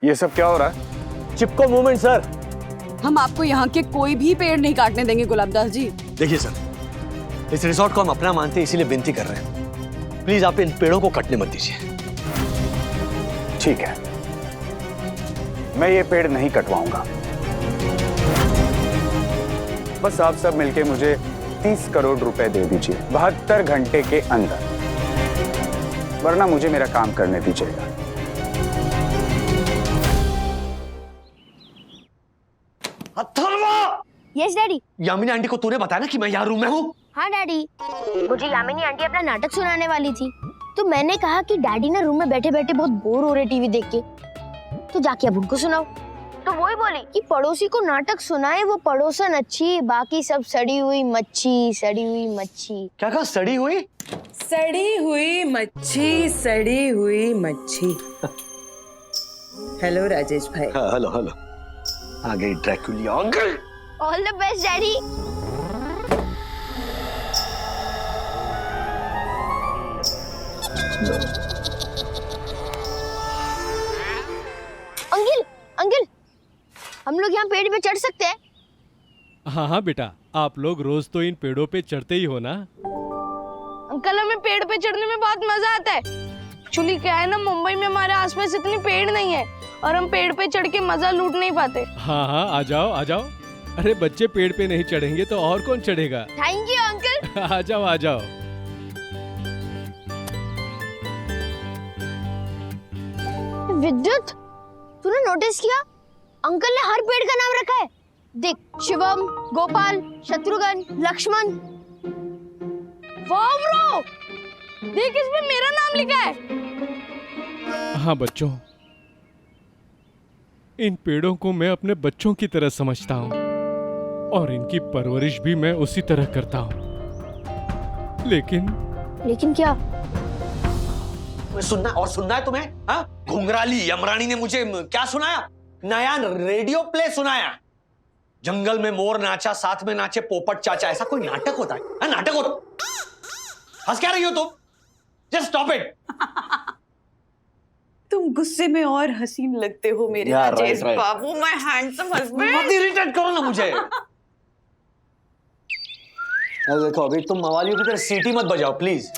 ये सब क्या हो रहा है? चिपको मूवमेंट सर। हम आपको यहाँ के कोई भी पेड़ नहीं काटने देंगे गुलाबदास जी। देखिए सर, इस रिसोर्ट को हम अपना मानते हैं, इसीलिए विनती कर रहे हैं, प्लीज आप इन पेड़ों को कटने मत दीजिए। ठीक है, मैं ये पेड़ नहीं कटवाऊंगा। बस आप सब मिलके मुझे 30 करोड़ रुपए दे दीजिए 72 घंटे के अंदर, वरना मुझे मेरा काम करने दीजिएगा। Atharva! Yes daddy. Yamini aunty को तूने बताया ना कि मैं यहाँ रूम में हूँ? हाँ डैडी, मुझे यामिनी आंटी अपना नाटक सुनाने वाली थी, तो मैंने कहा कि डैडी ना रूम में बैठे बैठे बहुत बोर हो रहे टीवी देख के, तो जाके अब उनको सुनाओ। तो वही बोली कि पड़ोसी को नाटक सुनाए वो पड़ोसन अच्छी, बाकी सब सड़ी हुई मच्छी, सड़ी हुई मच्छी। क्या कहा? सड़ी हुई? सड़ी हुई मच्छी, सड़ी हुई मच्छी। हेलो राजेश भाई। हाँ, हेलो हेलो। आ गई Dracula uncle. All the best daddy. Uncle uncle, हम लोग यहाँ पेड़ पे चढ़ सकते हैं? हाँ हाँ बेटा, आप लोग रोज तो इन पेड़ों पे चढ़ते ही हो ना। अंकल हमें पेड़ पे चढ़ने में बहुत मजा आता है। एक्चुअली क्या है ना, मुंबई में हमारे आसपास इतनी पेड़ नहीं है और हम पेड़ पे चढ़ के मजा लूट नहीं पाते। हाँ हाँ, आ जाओ आ जाओ। अरे बच्चे पेड़ पे नहीं चढ़ेंगे तो और कौन चढ़ेगा? Thank you uncle. आ जाओ आ जाओ। विद्युत, तूने नोटिस किया अंकल ने हर पेड़ का नाम रखा है? देख, शिवम, गोपाल, शत्रुघ्न, लक्ष्मण। वाह ब्रो, देख इसमें मेरा नाम लिखा है। हाँ बच्चों, इन पेड़ों को मैं अपने बच्चों की तरह समझता हूँ और इनकी परवरिश भी मैं उसी तरह करता हूँ। लेकिन क्या? सुनना है तुम्हें? हाँ, घुंघराली यमरानी ने मुझे क्या सुनाया? नया रेडियो प्ले सुनाया। जंगल में मोर नाचा, साथ में नाचे पोपट चाचा। ऐसा कोई नाटक होता है? हाँ, नाटक होता। हंस क्या रही हो तुम? Just stop it. तुम गुस्से में और हसीन लगते हो मेरे राजेश बाबू, माय हैंडसम हस्बैंड। मत इरिटेट करो ना मुझे। देखो, अभी तुम मवालियों की तरह सीटी मत बजाओ प्लीज।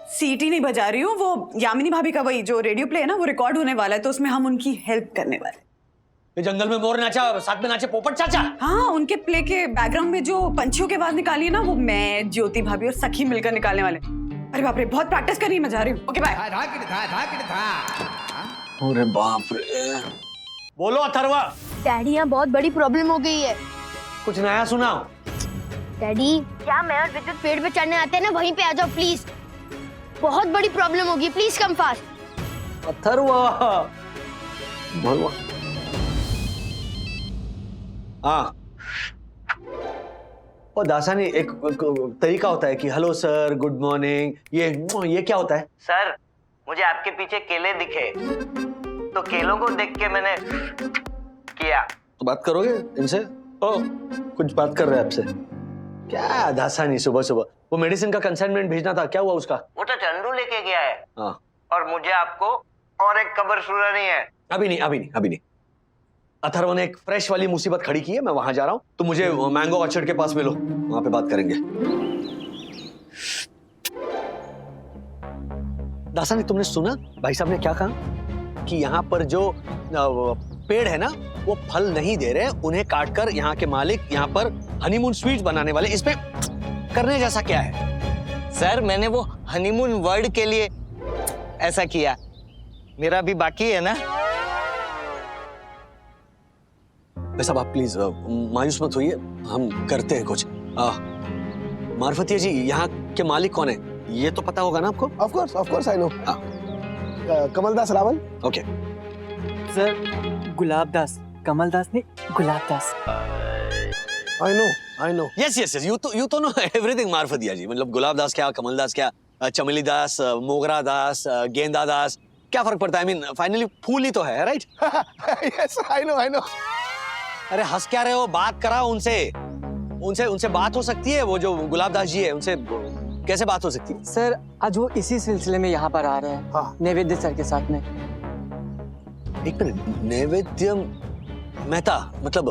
सीटी नहीं बजा रही हूँ, वो यामिनी भाभी का वही जो रेडियो प्ले है ना, वो रिकॉर्ड होने वाला है, तो उसमें हम उनकी हेल्प करने वाले। ये जंगल में मोर नाचा, साथ में नाचे पोपट चाचा। हाँ, उनके प्ले के बैकग्राउंड में जो पंछियों की आवाज निकाली है ना, वो मैं, ज्योति भाभी और सखी मिलकर निकालने वाले। अरे बाप रे, बहुत प्रैक्टिस करनी, मैं जा रही हूँ। Okay bye. अरे बाप रे। बोलो अथर्वा। डैडी, यहाँ बहुत बड़ी प्रॉब्लम हो गई है। कुछ नया सुनाओ। डैडी, क्या मैं और विद्युत पेड़ पे चढ़ने आते हैं ना, वहीं पे आ जाओ प्लीज। बहुत बड़ी प्रॉब्लम होगी, प्लीज कम फास्ट। अथर्वा। भगवान। हाँ, और दासानी एक तरीका होता है कि हेलो सर, गुड मॉर्निंग, ये क्या होता है? सर, मुझे आपके पीछे केले दिखे तो केलों को देख के मैंने किया। तो बात करोगे इनसे? ओ, कुछ बात कर रहे हैं आपसे। क्या दासानी, सुबह सुबह वो मेडिसिन का कंसाइनमेंट भेजना था, क्या हुआ उसका? वो तो चंदू लेके गया है। हाँ। और मुझे आपको और एक खबर सुनानी है। अभी नहीं। अथर्व ने एक फ्रेश वाली मुसीबत खड़ी की है, मैं वहां जा रहा हूँ, तो मुझे मैंगो ऑर्चर्ड के पास मिलो, वहां पे बात करेंगे। दासानी, तुमने सुना भाई साहब ने क्या कहा? कि यहाँ पर जो पेड़ है ना, वो फल नहीं दे रहे, उन्हें काटकर यहाँ के मालिक यहाँ पर हनीमून स्वीट्स बनाने वाले। इसमें करने जैसा क्या है? सर, मैंने वो हनीमून वर्ड के लिए ऐसा किया, मेरा भी बाकी है ना। साहब आप प्लीज मायूस मत होइए, हम करते हैं कुछ। मार्फतिया जी, यहाँ के मालिक कौन है ये तो पता होगा ना आपको? Of course I know. Kamaldas Rawal. Okay sir, Gulabdas, Kamaldas ने Gulabdas. I know. Yes you तो नो एवरीथिंग मार्फतिया जी। मतलब गुलाबदास क्या, कमलदास क्या, चमेली दास, मोगरा दास, गेंदा दास, क्या फर्क पड़ता है? I mean, फाइनली फूल ही तो है, राइट? Yes, I know. अरे हंस क्या रहे हो? बात कराओ उनसे बात हो सकती है। वो जो गुलाबदास जी है, उनसे कैसे बात हो सकती है? सर, आज वो इसी सिलसिले में यहाँ पर आ रहे हैं। हाँ। नैवेद्य सर के साथ में। एक मिनट, नैवेद्य मेहता मतलब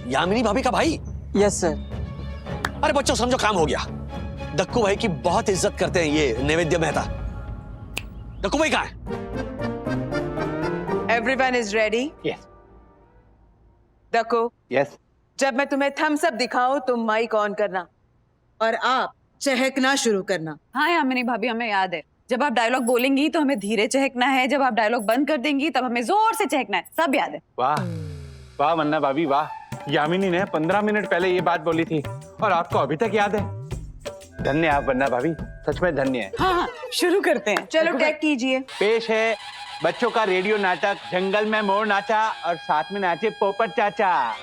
यामिनी भाभी का भाई? Yes sir. अरे बच्चों समझो काम हो गया। दक्कू भाई की बहुत इज्जत करते हैं ये नैवेद्य मेहता। दक्कू भाई कहाँ है? Everyone is ready? Yes Dakku, yes. जब मैं तुम्हें थम्स अप दिखाऊं तुम माइक ऑन करना और आप चहकना शुरू करना। हाँ यामिनी भाभी, हमें याद है। जब आप डायलॉग बोलेंगी तो हमें धीरे चहकना है, जब आप डायलॉग बंद कर देंगी तब हमें जोर से चहकना है, सब याद है। वाह वाह वन्ना भाभी वाह, यामिनी ने 15 मिनट पहले ये बात बोली थी और आपको अभी तक याद है। धन्य आप वन्ना भाभी, सच में धन्य है। हाँ हाँ, शुरू करते हैं। चलो टैग कीजिए। पेश है बच्चों का रेडियो नाटक जंगल में मोर नाचा और साथ में नाचे पोपट चाचा।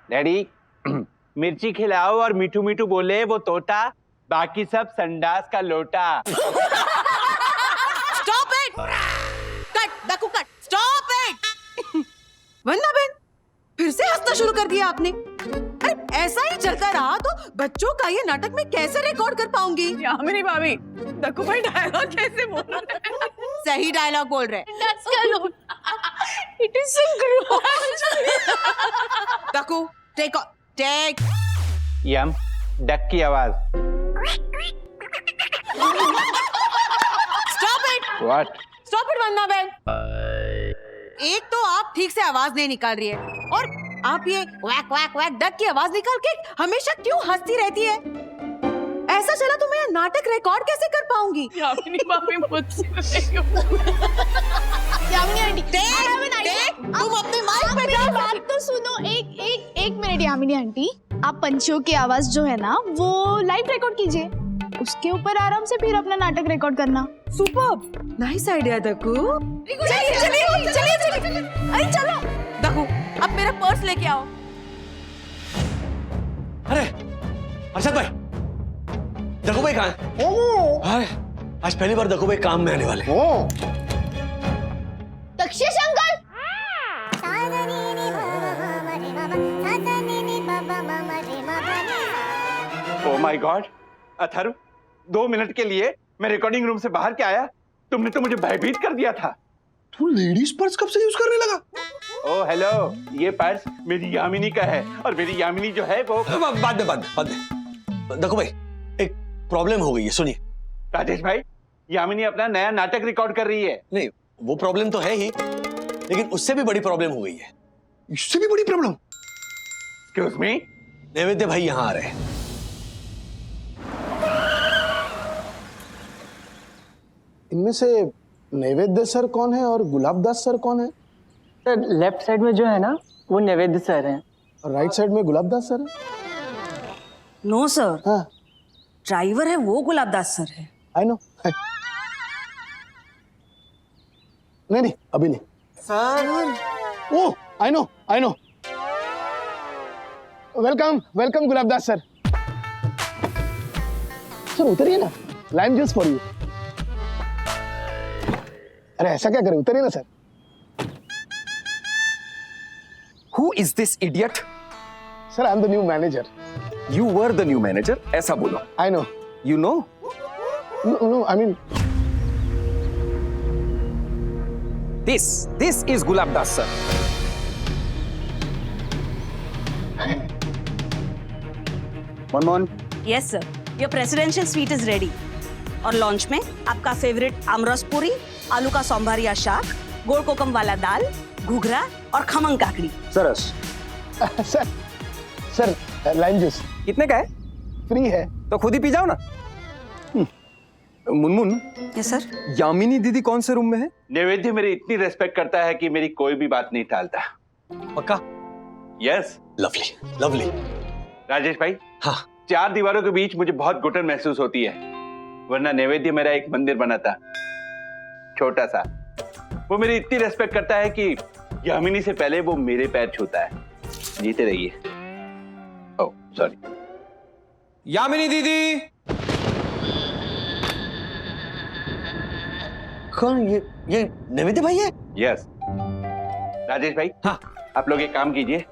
डैडी, मिर्ची खिलाओ और मीठू मीठू बोले वो तोता, बाकी सब संडास का लोटा। Stop it! Cut Dakku cut! Stop it! Vandana बहन, फिर से हंसना शुरू कर दिया आपने। अरे ऐसा ही चलता रहा तो बच्चों का ये नाटक मैं कैसे रिकॉर्ड कर पाऊंगी? यामिनी भाभी, दक्कू भाई डायलॉग कैसे बोल रहे हैं? सही डायलॉग बोल रहे। It is so gross. Dakku, take. Yum, duck की आवाज। Stop it! What? Stop it Vandana बहन। एक तो आप ठीक से आवाज नहीं निकाल रही है और आप ये वैक वैक वैक डक की आवाज निकाल के हमेशा क्यों हंसती रहती है? ऐसा चला तो मैं नाटक रिकॉर्ड कैसे कर पाऊंगी? यामिनी भाभी मुझसे नहीं यामिनी आंटी, तुम अपने माइक पे मेरी बात तो सुनो। एक मिनट यामिनी आंटी, आप पंछियों की आवाज जो है ना वो लाइव रिकॉर्ड कीजिए, उसके ऊपर आराम से फिर अपना नाटक रिकॉर्ड करना। Superb, nice idea Dakku. चलिए। अरे चलो दकू, अब मेरा पर्स लेके आओ। अरे अर्षद भाई, दक्कू भाई कहाँ है? अरे आज पहली बार दक्कू भाई काम में आने वाले हैं। Dakshesh uncle, oh my God, Atharva, 2 minute के लिए मैं रिकॉर्डिंग रूम से बाहर क्या आया, तुमने तो मुझे भयभीत कर दिया था। तू लेडीज पर्स कब से यूज करने लगा? ओ हेलो, ये पर्स मेरी यामिनी का है और मेरी यामिनी जो है वो। बाद में। दक्कू भाई, एक प्रॉब्लम हो गई है, सुनिए। राजेश भाई, यामिनी अपना नया नाटक रिकॉर्ड कर रही है। नहीं, वो प्रॉब्लम तो है ही, लेकिन उससे भी बड़ी प्रॉब्लम हो गई है। इससे भी बड़ी प्रॉब्लम? एक्सक्यूज मी, नैवेद्य भाई यहाँ आ रहे हैं। इनमें से नैवेद्य सर कौन है और गुलाब दास सर कौन है? सर लेफ्ट साइड में जो है ना वो नैवेद्य सर हैं और राइट साइड में गुलाब दास सर है? नो सर, हाँ, ड्राइवर है वो गुलाब दास सर है। I know. नहीं, अभी नहीं। Sir. Oh, I know. Welcome Gulab Das sir. सर उतरिए ना, लाइम जूस फॉर यू। अरे ऐसा क्या करें, उतरिए ना सर। Who is this idiot? Sir I am the new manager. You were the new manager. ऐसा बोलो। I know. You know? No, I mean This is Gulab Das sir. Manmohan, yes sir, your presidential suite is ready. और lunch में आपका favourite आमरस पूरी, आलू का सांभर या शाक, गोल कोकम वाला दाल, घुघरा और खमंग काकड़ी। सरस। सर लाइम जूस कितने का है? फ्री है। तो खुद ही पी जाओ ना। Munmun, yes sir. यामिनी दीदी कौन से रूम में है? नैवेद्य मेरी इतनी रेस्पेक्ट करता है कि मेरी कोई भी बात नहीं टालता। पक्का? यस। लवली। राजेश भाई, हाँ। 4 दीवारों के बीच मुझे बहुत घुटन महसूस होती है, वरना नैवेद्य मेरा एक मंदिर बना था, छोटा सा। वो मेरी इतनी रेस्पेक्ट करता है कि यामिनी से पहले वो मेरे पैर छूता है। जीते रहिए। Oh sorry. यामिनी दीदी। कौन ये नैवेद्य भाई है? यस। राजेश भाई, हाँ। आप लोग एक काम कीजिए,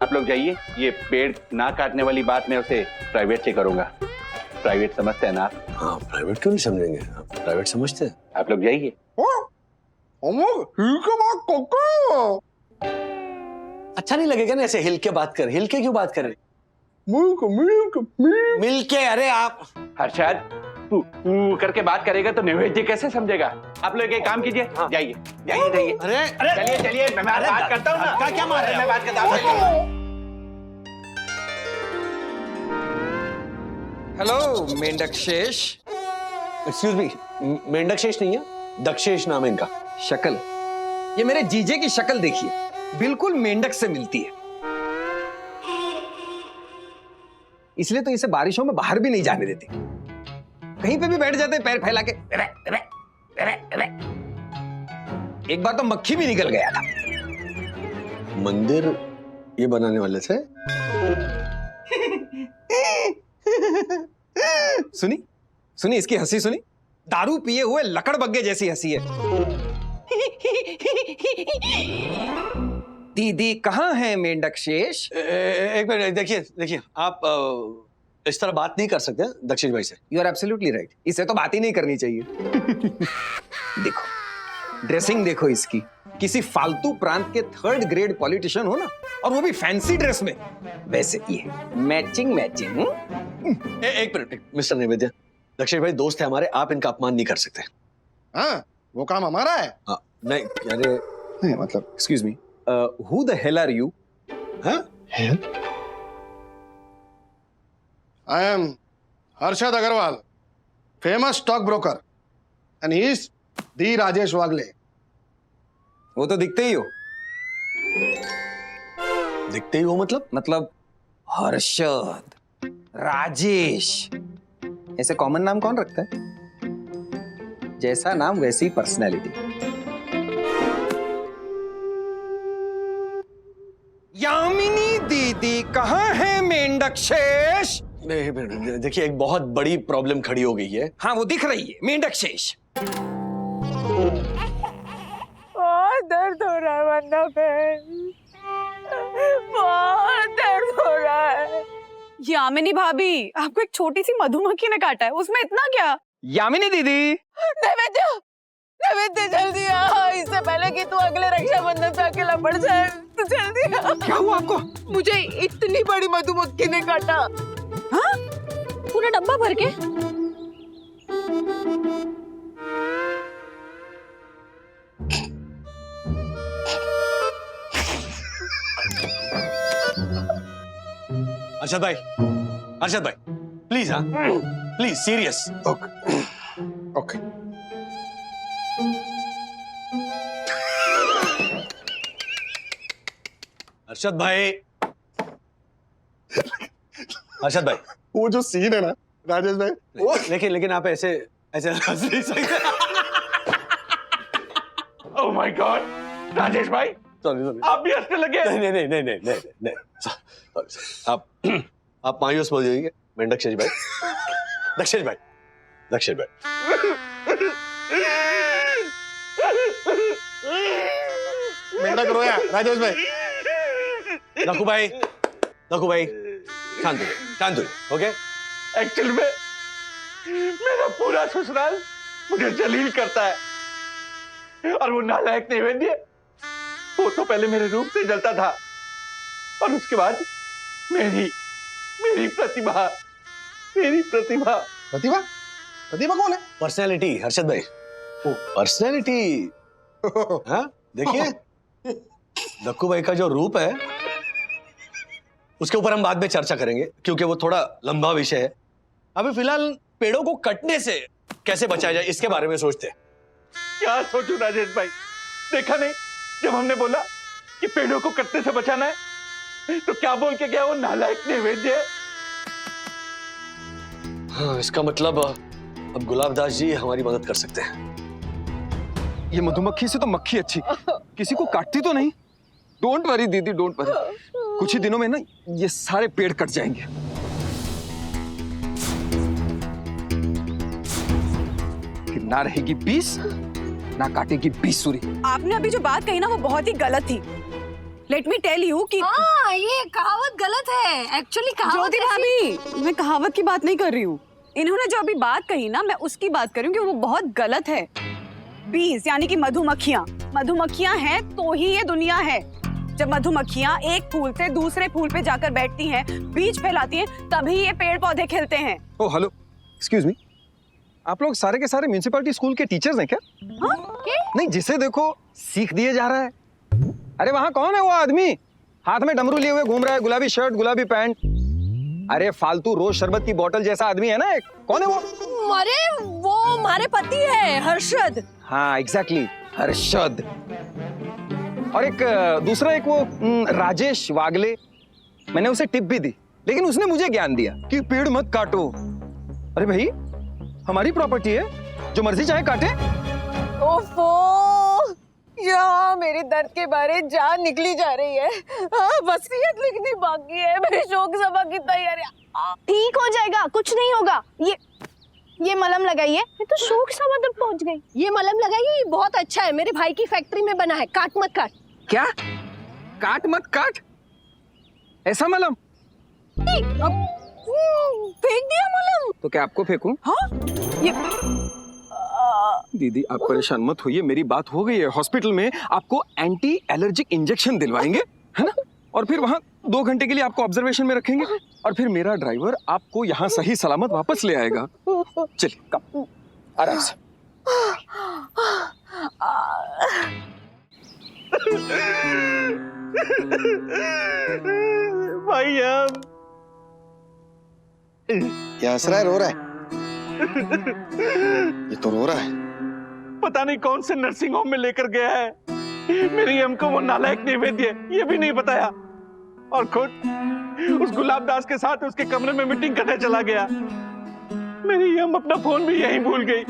आप लोग जाइए, ये पेड़ ना काटने वाली बात मैं उसे प्राइवेट से करूंगा। प्राइवेट समझते हैं ना आप? हाँ, प्राइवेट क्यों नहीं समझेंगे, प्राइवेट समझते हैं। आप लोग जाइए। अच्छा नहीं लगेगा ना ऐसे हिल के बात कर, हिल के क्यों बात कर रहे? मिल के, अरे आप हर्षद, तू करके बात करेगा तो नैवेद्य कैसे समझेगा? आप लोग एक काम कीजिए, जाइए जाइए जाइए। अरे अरे चलिए चलिए, मैं बात करता हूँ ना। क्या मार रहे हैं? मैं बात करता हूँ। हेलो मेंढक शेष। एक्सक्यूज मी, मेंढक शेष नहीं है, दक्षेश नाम है इनका। शक्ल, ये मेरे जीजे की शक्ल देखिए, बिल्कुल मेंढक से मिलती है। इसलिए तो इसे बारिशों में बाहर भी नहीं जाने देती, कहीं पे भी बैठ जाते हैं पैर फैला के। एक बार तो मक्खी भी निकल गया था। मंदिर ये बनाने वाले थे। सुनी सुनी इसकी हंसी सुनी, दारू पिए हुए लकड़ बग्गे जैसी हंसी है। दीदी कहाँ है मेंढक शेष? एक मिनट, देखिए देखिए, आप इस तरह बात नहीं कर सकते दक्षिण भाई से। यू आर एब्सोल्युटली राइट, इसे तो बात ही नहीं करनी चाहिए। देखो ड्रेसिंग देखो इसकी, किसी फालतू प्रांत के 3rd ग्रेड पॉलिटिशियन हो ना, और वो भी फैंसी ड्रेस में। वैसे ये मैचिंग मैचिंग। एक मिनट मिस्टर नैवेद्य, दक्षिण भाई दोस्त है हमारे, आप इनका अपमान नहीं कर सकते। हाँ, वो काम हमारा है। नहीं, अरे नहीं मतलब, excuse me, who the hell are you? I am Harshad Agarwal, famous stock broker, and he is the Rajesh Wagle. वो तो दिखते ही हो। दिखते ही हो मतलब हर्षद, राजेश, ऐसे कॉमन नाम कौन रखता है? जैसा नाम वैसी पर्सनैलिटी। यामिनी दीदी कहाँ है मेंढक शेष? देखिए, एक बहुत बड़ी प्रॉब्लम खड़ी हो गई है। हाँ वो दिख रही है, मेंढक शेष। बहुत दर्द हो रहा है वंदा बहन, बहुत दर्द हो रहा है। यामिनी भाभी, आपको एक छोटी सी मधुमक्खी ने काटा है, उसमें इतना क्या? यामिनी दीदी, नैवेद्य, नैवेद्य जल्दी आ, इससे पहले कि तू अगले रक्षाबंधन पे अकेला पड़ जाए। तू जल्दी आ। क्या हुआ आपको? मुझे इतनी बड़ी मधुमक्खी ने काटा। हाँ? पूरा डब्बा भर के? अर्शद भाई प्लीज, हाँ प्लीज, सीरियस। Okay. अर्शद भाई, वो जो सीन है ना राजेश भाई, वो लेकिन आप ऐसे हंस नहीं सकते। ओह माय गॉड, राजेश भाई, सॉरी, आप भी हंसने लगे। नहीं, आप मायूस हो जाइए मेंढक शेष भाई। दक्षिण भाई, मेंढक रोया राजेश भाई। नकू भाई, शांत हो, ओके? एक्चुअली में मेरा पूरा ससुराल मुझे जलील करता है, और वो नालायक नैवेद्य, वो तो पहले मेरे रूप से जलता था, और उसके बाद मेरी प्रतिभा। प्रतिभा कौन है? पर्सनैलिटी, हर्षद भाई, पर्सनैलिटी। हाँ देखिए, दक्कू भाई का जो रूप है उसके ऊपर हम बाद में चर्चा करेंगे, क्योंकि वो थोड़ा लंबा विषय है। अभी फिलहाल पेड़ों को कटने से कैसे बचाया जाए इसके बारे में सोचते हैं। क्या सोचूं राजेश भाई, देखा नहीं जब हमने बोला कि पेड़ों को कटने से बचाना है, तो क्या बोल के गया वो नालायक नैवेद्य। हाँ, इसका मतलब अब गुलाबदास जी हमारी मदद कर सकते हैं। ये मधुमक्खी से तो मक्खी अच्छी, किसी को काटती तो नहीं। डोंट वरी दीदी, डोंट वरी, कुछ ही दिनों में ना ये सारे पेड़ कट जाएंगे। फिर ना रहेगी 20, ना काटेगी 20 सूरी। आपने अभी जो बात कही ना, वो बहुत ही गलत थी। लेट मी टेल यू कि हाँ, ये कहावत गलत है। एक्चुअली कहावत ज्योति भाभी, मैं कहावत की बात नहीं कर रही हूँ। इन्होंने जो अभी बात कही ना, मैं उसकी बात करूं कि वो बहुत गलत है। बीज यानी कि मधुमक्खियां हैं तो ही ये दुनिया है। जब मधुमक्खियां एक फूल से दूसरे फूल पे जाकर बैठती हैं, बीज फैलाती हैं, तभी ये पेड़ पौधे खिलते हैं। ओ हेलो, एक्सक्यूज मी, आप लोग सारे के सारे म्युनिसिपैलिटी स्कूल के टीचर्स हैं क्या? हाँ? नहीं, जिसे देखो सीख दिए जा रहा है। अरे वहां कौन है वो आदमी, हाथ में डमरू लिए हुए घूम रहा है, गुलाबी शर्ट गुलाबी पैंट? अरे फालतू रोज शरबत की बोतल जैसा आदमी है ना एक, कौन है वो? अरे वो हमारे पति है, हर्षद। हाँ एग्जैक्टली, हर्षद। और एक दूसरा एक वो राजेश वागले, मैंने उसे टिप भी दी, लेकिन उसने मुझे ज्ञान दिया कि पेड़ मत काटो। अरे भाई, हमारी प्रॉपर्टी है, जो मर्जी चाहे काटे। ओफो, यहाँ मेरे दर्द के बारे जान निकली जा रही है। वसीयत लिखनी बाकी है, मेरी शोक सभा की तैयारी। ठीक हो जाएगा, कुछ नहीं होगा। ये मलम लगाइए। मैं तो शोक सभा तक पहुंच गई। ये मलम लगाइए, ये बहुत अच्छा है, मेरे भाई की फैक्ट्री में बना है। काट मत काट। क्या? काट मत काट? ऐसा मलम? फेंक दिया मलम। तो क्या आपको फेंकूं? हाँ? ये दीदी आप परेशान मत होइए, मेरी बात हो गई है। हॉस्पिटल में आपको एंटी एलर्जिक इंजेक्शन दिलवाएंगे, है ना? और फिर वहाँ 2 घंटे के लिए आपको ऑब्जर्वेशन में रखेंगे, और फिर मेरा ड्राइवर आपको यहाँ सही सलामत वापस ले आएगा। चलिए कम, आराम से। भाई अब क्या हंस रहा है, रो रहा है? ये तो रो रहा है। पता नहीं कौन से नर्सिंग होम में लेकर गया है। मेरी अम्म को वो नालायक निवेद्य ये भी नहीं बताया, और खुद उस गुलाब दास के साथ उसके कमरे में मीटिंग करने चला गया। मेरी अम्म अपना फोन भी यहीं भूल गई।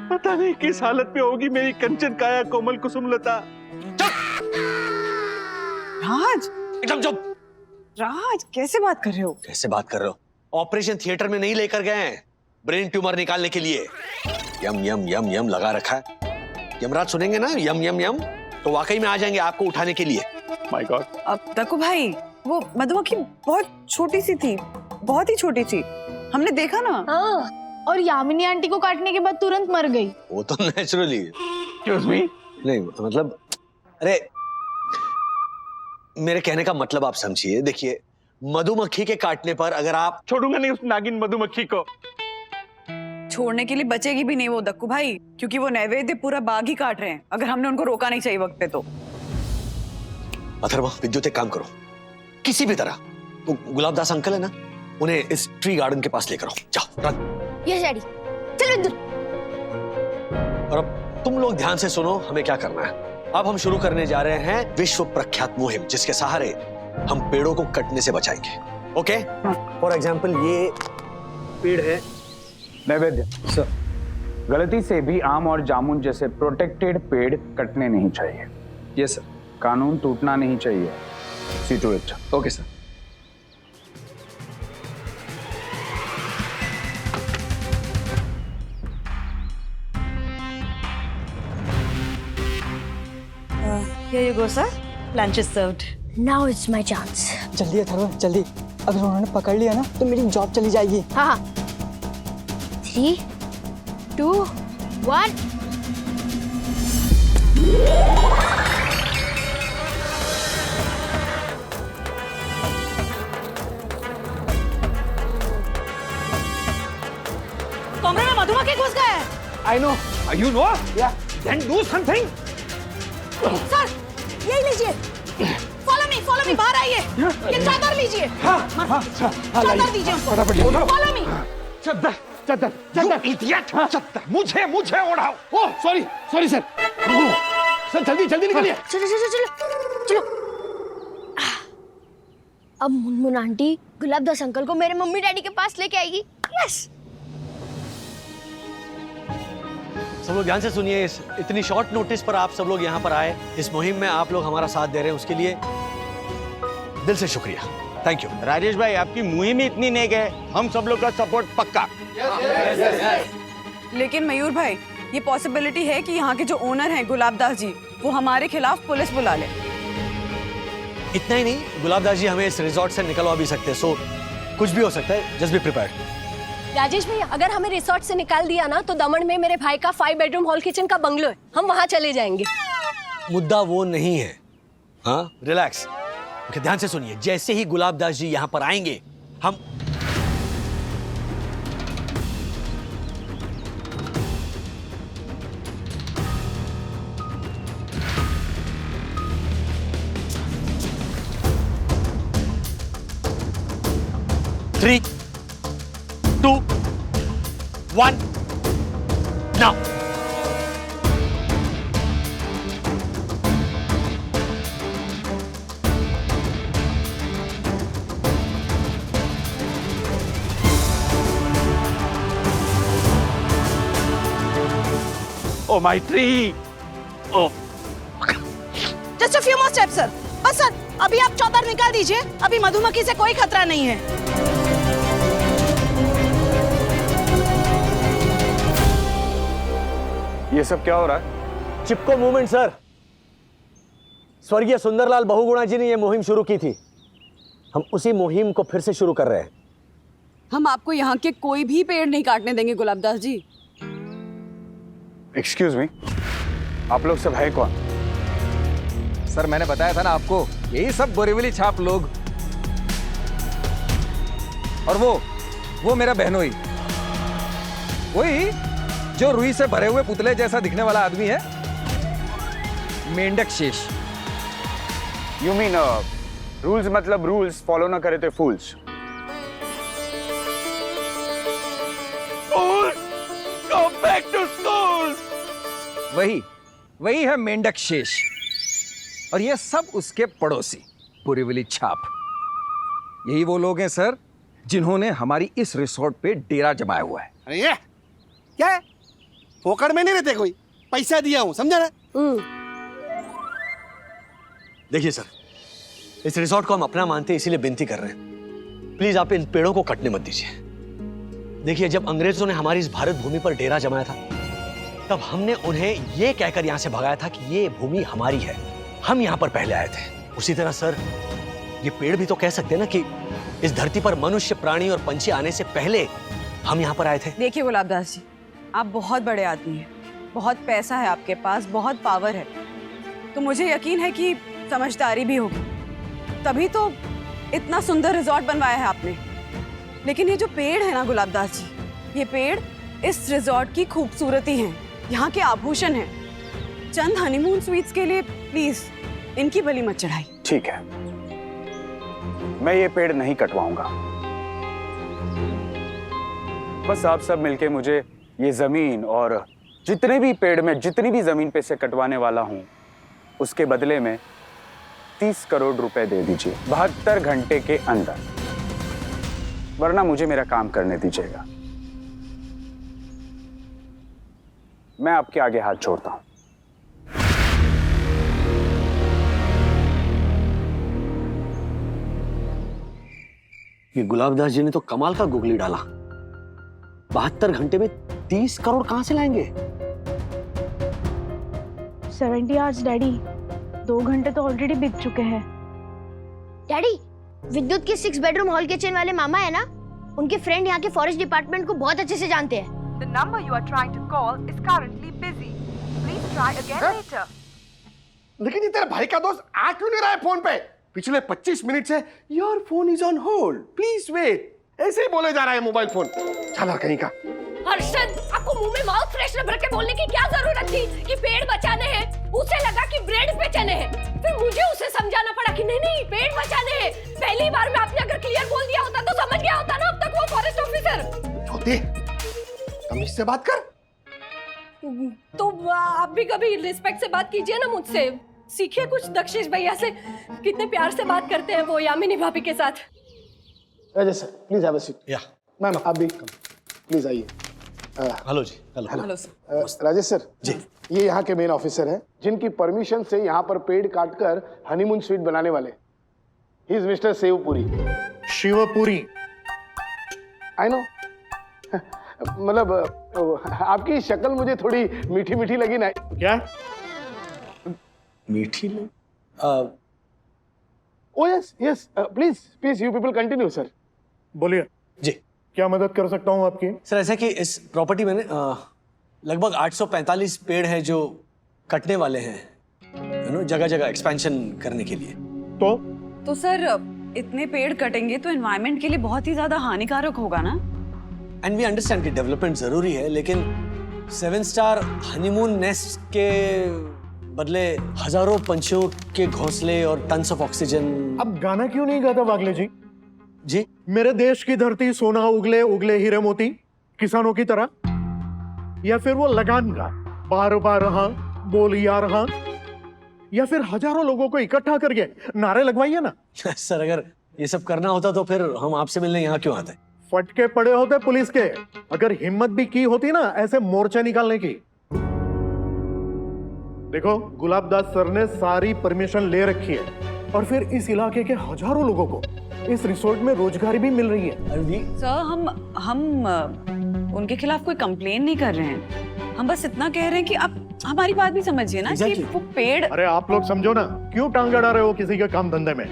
पता नहीं किस हालत में होगी मेरी कंचन काया कोमल कुसुमलता। राज, एकदम चुप। राज कैसे बात कर रहे हो? कैसे बात कर रहे हो? ऑपरेशन थिएटर में नहीं लेकर गए हैं, ब्रेन ट्यूमर निकालने के लिए। यम यम यम यम लगा रखा है। यमराज सुनेंगे ना यम यम यम, तो वाकई में आ जाएंगे आपको उठाने के लिए। My God. अब दक्कू भाई, वो मधुमक्खी बहुत छोटी सी थी, बहुत ही छोटी सी, हमने देखा ना। हाँ, और यामिनी आंटी को काटने के बाद तुरंत मर गई। वो तो नेचुरली। Excuse me. नहीं मतलब, अरे मेरे कहने का मतलब आप समझिए। देखिए, मधुमक्खी के काटने पर अगर आप छोड़ूंगा नहीं उस नागिन मधुमक्खी को। छोड़ने के लिए बचेगी भी नहीं वो दक्कू भाई, क्योंकि वो नैवेद्य पूरा बाग ही काट रहे हैं। अगर हमने उनको रोका नहीं चाहिए वक्त पे तो। अथर्वा, विद्युत एक काम करो, किसी भी तरह वो गुलाबदास अंकल है ना, उन्हें इस ट्री गार्डन के पास लेकर आओ। जाओ, रन। यस डैडी, चलो इधर। और अब तुम लोग ध्यान से सुनो, हमें क्या करना है। अब हम शुरू करने जा रहे हैं विश्व प्रख्यात मुहिम, जिसके सहारे हम पेड़ों को कटने से बचाएंगे। ओके? फॉर एग्जाम्पल, ये पेड़ है नैवेद्य सर, गलती से भी आम और जामुन जैसे प्रोटेक्टेड पेड़ कटने नहीं चाहिए। Yes sir. कानून टूटना नहीं चाहिए। See to it. Okay sir. Here you go, sir. Lunch is served. Now it's my chance. जल्दी अथर्व जल्दी, अगर उन्होंने पकड़ लिया ना तो मेरी जॉब चली जाएगी। हाँ। 3, 2, 1। कमरे में मधुमक्खी घुस गए हैं। I know. You know? Yeah. Then do something. Sir, यही लीजिए। Follow me, बाहर आइए। ये चादर लीजिए। चादर दीजिए हमको। Follow me। चद्दर चद्दर चद्दर इडियट, चद्दर मुझे ओढ़ाओ। Oh sorry sir. सर जल्दी जल्दी निकलिए। चलो। अब मुनमुन आंटी गुलाबदास अंकल को मेरे मम्मी डैडी के पास लेके आएगी। यस। सब लोग ध्यान से सुनिए। इतनी शॉर्ट नोटिस पर आप सब लोग यहाँ पर आए, इस मुहिम में आप लोग हमारा साथ दे रहे हैं, उसके लिए दिल से शुक्रिया। Thank you. राजेश भाई, आपकी मुहिम ही इतनी नेक है, हम सब लोग का सपोर्ट पक्का। लेकिन मयूर भाई, ये पॉसिबिलिटी है कि यहाँ के जो ओनर हैं गुलाबदास जी, वो हमारे खिलाफ पुलिस बुला ले। इतना ही नहीं, गुलाबदास जी हमें इस रिजॉर्ट से निकलवा भी सकते हैं, सो कुछ भी हो सकता है। Just be prepared. राजेश भैया, अगर हमें रिसोर्ट से निकाल दिया ना तो दमन में मेरे भाई का 5 बेडरूम हॉल किचन का बंगलो है, हम वहाँ चले जाएंगे। मुद्दा वो नहीं है। हाँ, रिलैक्स। ओके, ध्यान से सुनिए। जैसे ही गुलाब दास जी यहाँ पर आएंगे, हम Three, 2, 1, now. Oh, my tree! Oh. Just a few more step sir. बस सर, अभी आप चौतर निकाल दीजिए, अभी मधुमक्खी से कोई खतरा नहीं है। ये सब क्या हो रहा है? चिपको मूवमेंट सर। स्वर्गीय सुंदरलाल बहुगुणा जी ने यह मुहिम शुरू की थी, हम उसी मुहिम को फिर से शुरू कर रहे हैं। हम आपको यहाँ के कोई भी पेड़ नहीं काटने देंगे गुलाबदास जी। एक्सक्यूज मी, आप लोग सब है कौन? सर मैंने बताया था ना आपको, यही सब बोरीवली छाप लोग। और वो मेरा बहनोई, वही जो रुई से भरे हुए पुतले जैसा दिखने वाला आदमी है, मेंढक शेष। यू मीन रूल्स मतलब रूल्स फॉलो ना करे तो फूल्स। Go back to school! वही है मेंढक शेष, और ये सब उसके पड़ोसी बोरीवली छाप। यही वो लोग हैं सर जिन्होंने हमारी इस रिसोर्ट पे डेरा जमाया हुआ है। अरे ये क्या है? फोकड़ में नहीं रहते, कोई पैसा दिया हूं, समझा ना? देखिए सर, इस रिसोर्ट को हम अपना मानते हैं, इसीलिए विनती कर रहे हैं, प्लीज आप इन पेड़ों को कटने मत दीजिए। देखिए, जब अंग्रेजों ने हमारी इस भारत भूमि पर डेरा जमाया था, तब हमने उन्हें यह कहकर यहां से भगाया था कि ये भूमि हमारी है, हम यहां पर पहले आए थे। उसी तरह सर, ये पेड़ भी तो कह सकते हैं ना कि इस धरती पर मनुष्य, प्राणी और पंछी आने से पहले हम यहां पर आए थे। देखिए गुलाबदास जी, आप बहुत बड़े आदमी हैं, बहुत पैसा है आपके पास, बहुत पावर है, तो मुझे यकीन है कि समझदारी भी होगी, तभी तो इतना सुंदर रिजॉर्ट बनवाया है आपने। लेकिन ये जो पेड़ है ना गुलाबदास जी, ये पेड़ इस रिजॉर्ट की खूबसूरती हैं, यहाँ के आभूषण हैं। चंद हनीमून स्वीट्स के लिए प्लीज इनकी बलि मत चढ़ाई। ठीक है, मैं ये पेड़ नहीं कटवाऊंगा। बस आप सब मिलके मुझे ये जमीन और जितने भी पेड़ में जितनी भी जमीन पे से कटवाने वाला हूं, उसके बदले में 30 करोड़ रुपए दे दीजिए 72 घंटे के अंदर, वरना मुझे मेरा काम करने दीजिएगा। मैं आपके आगे हाथ जोड़ता हूं। ये गुलाबदास जी ने तो कमाल का गुगली डाला। 72 घंटे में 30 करोड़ कहां से लाएंगे? 70 आवर्स डैडी, 2 घंटे तो ऑलरेडी बीत चुके हैं। डैडी, विद्युत के 6 बेडरूम हॉल किचन वाले मामा है ना, उनके फ्रेंड यहाँ के फॉरेस्ट डिपार्टमेंट को बहुत अच्छे से जानते हैं। The number you are trying to call is currently busy. Please try again later. लेकिन ये तेरे भाई का दोस्त आ क्यों नहीं रहा है फोन पे? पिछले 25 मिनट से your phone is on hold, please wait, ऐसे ही बोले जा रहा है मोबाइल फोन। चला कहीं का। हर्षद, आपको मुंह में माउथ फ्रेशनर भर के बोलने की क्या जरूरत थी कि पेड़ बचाने हैं? उसे लगा कि ब्रेड बेचने हैं, फिर मुझे उसे समझाना पड़ा कि नहीं नहीं पेड़ बचाने हैं। पहली बार में आपने अगर क्लियर बोल दिया होता तो समझ गया होता ना अब तक वो फॉरेस्ट ऑफिसर। छोटे, तमीज से बात कर। तो आप भी कभी रिस्पेक्ट से बात कीजिए ना मुझसे, सीखिए कुछ दक्षेश भैया से, कितने प्यार से बात करते हैं वो यामिनी भाभी के साथ। Rajesh sir, please have a seat. Yeah ma'am आप भी प्लीज आइए। Hello ji. Hello hello sir. Rajesh sir ji, ये यहाँ के मेन ऑफिसर हैं जिनकी परमिशन से यहाँ पर पेड़ काटकर हनीमून स्वीट बनाने वाले। He is mister Shivpuri. Shivpuri, I know. मतलब आपकी शक्ल मुझे थोड़ी मीठी मीठी लगी ना। क्या मीठी ले? ओ yes yes, please please you people continue sir. बोलिए जी। क्या मदद कर सकता हूँ आपकी? सर ऐसा कि इस प्रॉपर्टी में लगभग 845 पेड़ हैं जो कटने वाले हैं, जगह जगह एक्सपेंशन करने के लिए। तो सर इतने पेड़ कटेंगे तो एनवायरनमेंट के लिए बहुत ही ज्यादा हानिकारक होगा ना? एंड वी अंडरस्टैंड कि डेवलपमेंट जरूरी है, लेकिन 7 स्टार हनीमून नेस्ट के बदले हजारों पंछियों के घोंसले और टन्स ऑफ ऑक्सीजन। अब गाना क्यों नहीं गाता वागले जी? जी, मेरे देश की धरती सोना उगले उगले हीरे मोती, किसानों की तरह, या फिर वो लगान गा बार बार हाँ बोल यार हाँ, या फिर हजारों लोगों को इकट्ठा करके नारे लगवाइए ना। सर अगर ये सब करना होता तो फिर हम आपसे मिलने यहाँ क्यों आते? फटके पड़े होते पुलिस के, अगर हिम्मत भी की होती ना ऐसे मोर्चे निकालने की। देखो गुलाबदास सर ने सारी परमिशन ले रखी है और फिर इस इलाके के हजारों लोगों को इस रिसोर्ट में रोजगारी भी मिल रही है। सर हम उनके खिलाफ कोई कंप्लेन नहीं कर रहे हैं, हम बस इतना कह रहे हैं कि आप हमारी बात भी समझिए ना कि वो पेड़। अरे आप लोग समझो ना, क्यों टांग अड़ा रहे हो किसी के काम धंधे में?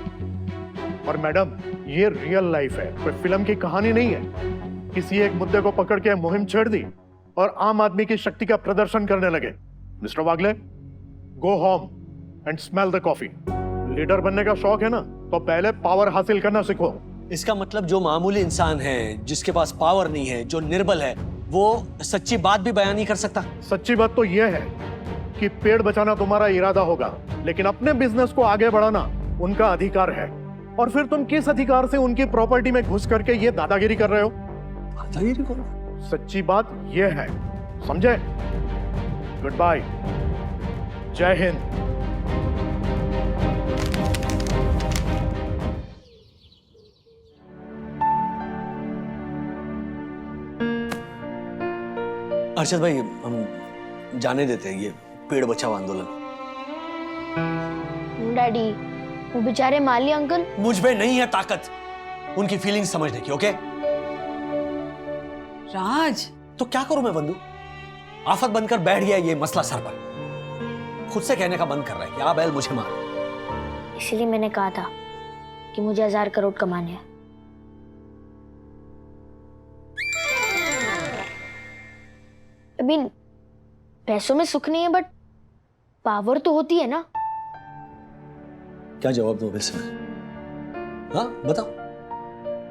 और मैडम ये रियल लाइफ है, कोई फिल्म की कहानी नहीं है। किसी एक मुद्दे को पकड़ के मुहिम छेड़ दी और आम आदमी की शक्ति का प्रदर्शन करने लगे। Mister Wagle, go home and smell the coffee. Leader बनने का शौक है ना, तो पहले पावर हासिल करना सीखो। इसका मतलब जो मामूली इंसान है, जिसके पास पावर नहीं है, जो निर्बल है, वो सच्ची बात भी बयान नहीं कर सकता? सच्ची बात तो यह है कि पेड़ बचाना तुम्हारा इरादा होगा, लेकिन अपने बिजनेस को आगे बढ़ाना उनका अधिकार है। और फिर तुम किस अधिकार से उनकी प्रॉपर्टी में घुस करके ये दादागिरी कर रहे हो? दादागिरी करो? सच्ची बात यह है, समझे? गुड बाय, जय हिंद। अर्षद भाई, हम जाने देते हैं ये पेड़ बचाओ आंदोलन। डैडी, वो बेचारे माली अंकल। मुझ में नहीं है ताकत उनकी फीलिंग्स समझने की, ओके? राज, तो क्या करूं मैं बंधु? आफत बनकर बैठ गया ये मसला सर पर। खुद से कहने का बंद कर रहा है कि आ बैल मुझे मार। इसलिए मैंने कहा था कि मुझे 1000 करोड़ कमाने हैं। अभी पैसों में सुख नहीं है, बट पावर तो होती है ना। क्या जवाब दो वैसे? हाँ बताओ।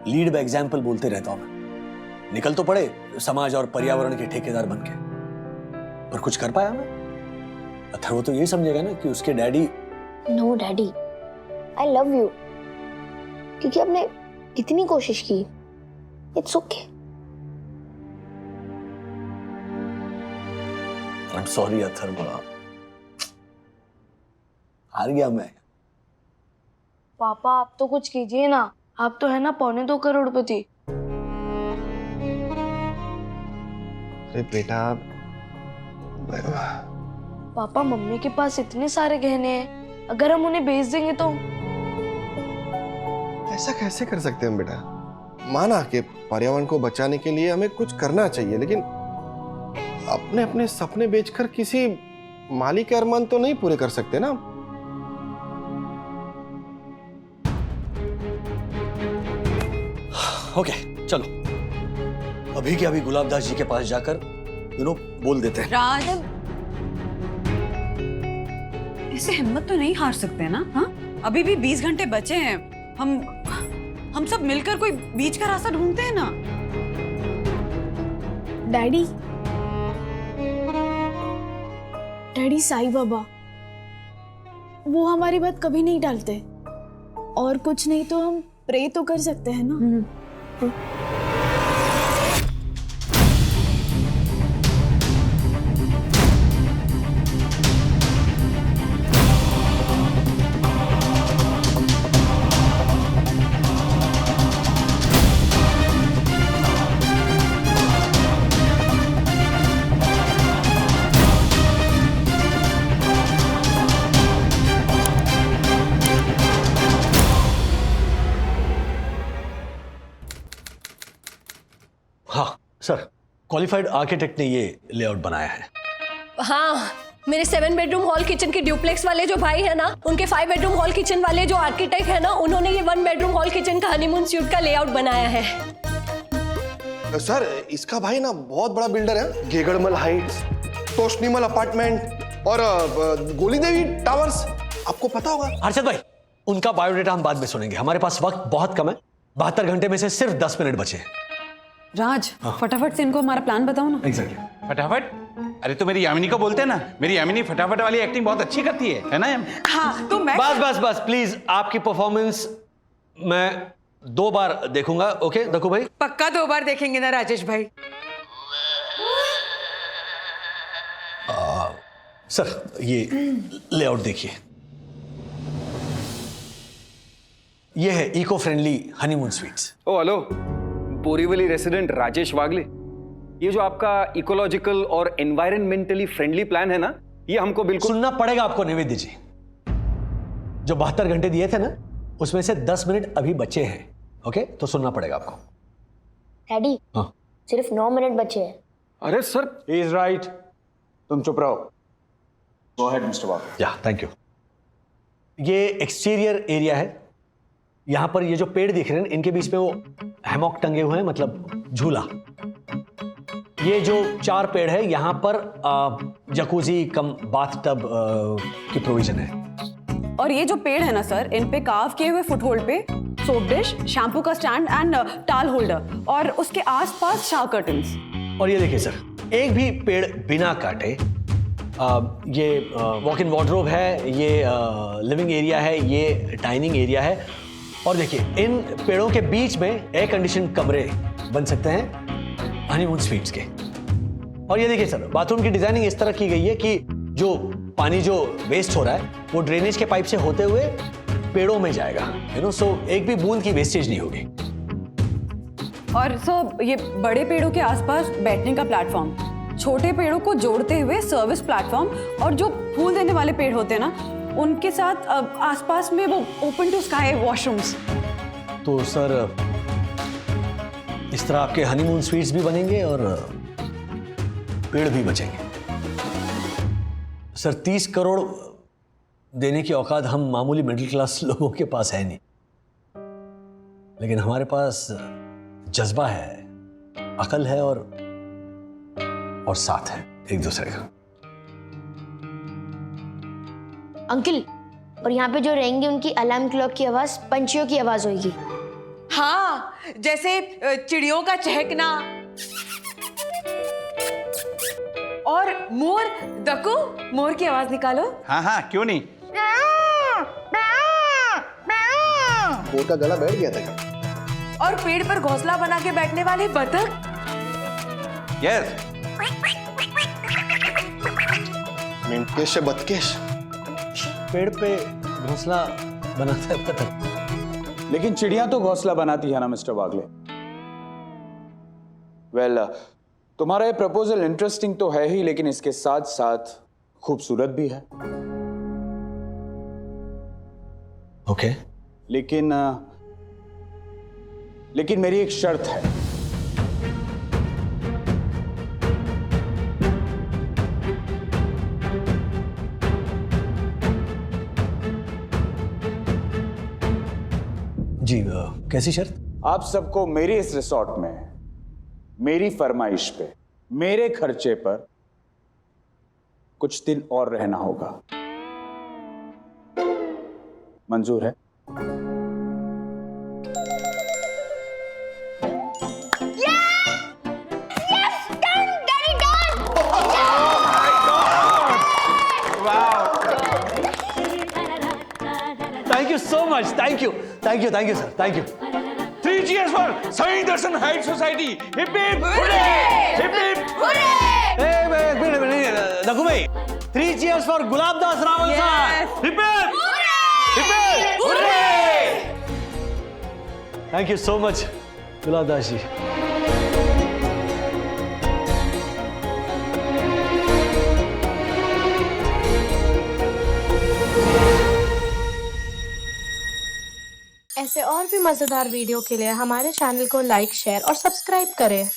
लीड बाय एग्जाम्पल बोलते रहता हूं मैं। निकल तो पड़े समाज और पर्यावरण के ठेकेदार बनके, पर कुछ कर पाया मैं? अथर्व तो ये समझेगा ना कि उसके daddy. No daddy, I love you, क्योंकि आपने कितनी कोशिश की। It's okay. I am sorry Atharv, हार गया मैं। पापा आप तो कुछ कीजिए ना, आप तो है ना 1.25 करोड़पति। अरे बेटा, पापा मम्मी के पास इतने सारे गहने हैं, अगर हम उन्हें बेच देंगे तो? ऐसा कैसे कर सकते हैं बेटा? माना कि पर्यावरण को बचाने के लिए हमें कुछ करना चाहिए, लेकिन अपने अपने सपने बेचकर किसी माली के अरमान तो नहीं पूरे कर सकते ना। ओके, चलो अभी के अभी गुलाबदास जी के पास जाकर बोल देते हैं। राज, इससे हिम्मत तो नहीं हार सकते ना? हाँ, अभी भी 20 घंटे बचे हैं। हम सब मिलकर कोई बीच का रास्ता ढूंढते हैं ना। डैडी, डैडी साईं बाबा, वो हमारी बात कभी नहीं टालते, और कुछ नहीं तो हम प्रे तो कर सकते हैं ना। हाँ सर, क्वालिफाइड आर्किटेक्ट ने ये लेआउट बनाया है। हाँ, मेरे 7 बेडरूम हॉल किचन के ड्यूप्लेक्स वाले जो भाई है ना, उनके 5 बेडरूम हॉल किचन वाले जो आर्किटेक्ट है ना, उन्होंने ये 1 बेडरूम हॉल किचन का हनीमून स्यूट का लेआउट बनाया है। सर इसका भाई ना बहुत बड़ा बिल्डर है, गेगड़मल हाइट्स, तोशनीमल अपार्टमेंट और गोली देवी टावर्स, आपको पता होगा। हर्षद भाई, उनका बायोडेटा हम बाद में सुनेंगे, हमारे पास वक्त बहुत कम है। 72 घंटे में से सिर्फ 10 मिनट बचे हैं। राज, फटाफट से इनको हमारा प्लान बताओ ना। एग्जैक्टली। फटाफट? अरे तो मेरी यामिनी को बोलते हैं ना, मेरी यामिनी फटाफट वाली एक्टिंग बहुत अच्छी करती है ना? हाँ, तो मैं बस प्लीज, आपकी परफॉर्मेंस मैं 2 बार देखूंगा। ओके दक्कू भाई? पक्का 2 बार देखेंगे ना राजेश भाई? सर ये लेआउट देखिए, ये है इको फ्रेंडली हनीमून स्वीट्स। ओ हेलो, बोरीवली रेसिडेंट राजेश वागले, ये जो आपका इकोलॉजिकल और एनवायरमेंटली फ्रेंडली प्लान है ना, ये हमको बिल्कुल सुनना पड़ेगा आपको निवेदित जी। जो 72 घंटे दिए थे ना, उसमें से 10 मिनट अभी बचे हैं। ओके, तो सुनना पड़ेगा आपको। डैडी, हाँ। सिर्फ 9 मिनट बचे हैं। अरे सर, ही इज राइट, तुम चुप रहो। गो अहेड मिस्टर वागले। या थैंक यू। ये एक्सटीरियर एरिया है, यहां पर ये जो पेड़ दिख रहे हैं इनके बीच में वो हैमॉक टंगे हुए हैं, मतलब झूला। ये जो 4 पेड़ है यहाँ पर जकूजी कम बाथटब की प्रोविजन है। और ये जो पेड़ है ना सर, इन पे कार्व किए हुए फुटहोल्ड पे सोप डिश, शैम्पू का स्टैंड एंड टाल होल्डर, और उसके आसपास शावर कर्टन्स। और ये देखिए सर, एक भी पेड़ बिना काटे, ये वॉक इन वार्डरोब है, ये लिविंग एरिया है, ये डाइनिंग एरिया है। और देखिए इन पेड़ों के बीच में एयर कंडीशन कमरे बन सकते हैं हनीमून स्वीट्स के। और ये देखिए सर, बाथरूम की डिजाइनिंग इस तरह की गई है कि जो पानी जो वेस्ट हो रहा है वो ड्रेनेज के पाइप से होते हुए पेड़ों में जाएगा, यू नो, सो एक भी बूंद की वेस्टेज नहीं होगी। और सर ये बड़े पेड़ों के आसपास बैठने का प्लेटफॉर्म, छोटे पेड़ों को जोड़ते हुए सर्विस प्लेटफॉर्म, और जो फूल देने वाले पेड़ होते हैं ना, उनके साथ आसपास में वो ओपन टू स्काई वॉशरूम्स। तो सर इस तरह आपके हनीमून स्वीट्स भी बनेंगे और पेड़ भी बचेंगे। सर 30 करोड़ देने की औकात हम मामूली मिडिल क्लास लोगों के पास है नहीं, लेकिन हमारे पास जज्बा है, अकल है और साथ है एक दूसरे का। अंकल, और यहाँ पे जो रहेंगे उनकी अलार्म क्लॉक की आवाज पंछियों की आवाज होगी। हाँ, जैसे चिड़ियों का चहकना। और मोर, दक्कू, मोर की आवाज निकालो। हाँ हाँ, क्यों नहीं। मोर का गला बैठ गया था क्या? और पेड़ पर घोंसला बना के बैठने वाले बतख। यस। मिनकेश बतकेश। पेड़ पे घोंसला बनाता है पतंग। लेकिन चिड़िया तो घोंसला बनाती है ना मिस्टर वागले। वेल, तुम्हारा ये प्रपोजल इंटरेस्टिंग तो है ही, लेकिन इसके साथ साथ खूबसूरत भी है। ओके। लेकिन मेरी एक शर्त है। जी, कैसी शर्त? आप सबको मेरे इस रिसोर्ट में मेरी फरमाइश पे, मेरे खर्चे पर कुछ दिन और रहना होगा। मंजूर है? Thank you so much, thank you sir, thank you. 3 cheers for Sai Darshan height society. Hip hip hurray! Hip hip hurray! Dakku भाई, 3 cheers for Gulab Das Rawal sahab. Hip hip hurray! Thank you so much Gulab Das ji. ऐसे और भी मजेदार वीडियो के लिए हमारे चैनल को लाइक, शेयर और सब्सक्राइब करें।